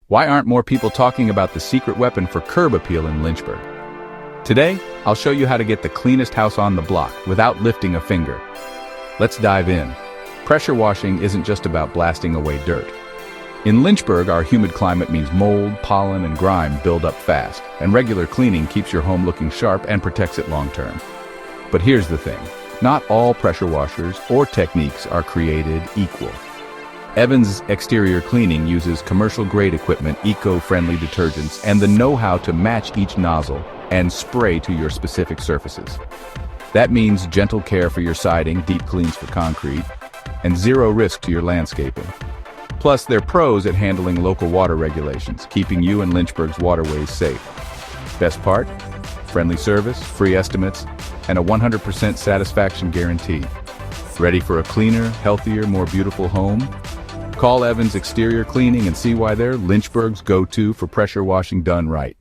Why aren't more people talking about the secret weapon for curb appeal in Lynchburg? Today, I'll show you how to get the cleanest house on the block without lifting a finger. Let's dive in. Pressure washing isn't just about blasting away dirt. In Lynchburg, our humid climate means mold, pollen, and grime build up fast, and regular cleaning keeps your home looking sharp and protects it long term. But here's the thing. Not all pressure washers or techniques are created equal. Evans Exterior Cleaning uses commercial-grade equipment, eco-friendly detergents, and the know-how to match each nozzle and spray to your specific surfaces. That means gentle care for your siding, deep cleans for concrete, and zero risk to your landscaping. Plus, they're pros at handling local water regulations, keeping you and Lynchburg's waterways safe. Best part? Friendly service, free estimates, and a 100% satisfaction guarantee. Ready for a cleaner, healthier, more beautiful home? Call Evans Exterior Cleaning and see why they're Lynchburg's go-to for pressure washing done right.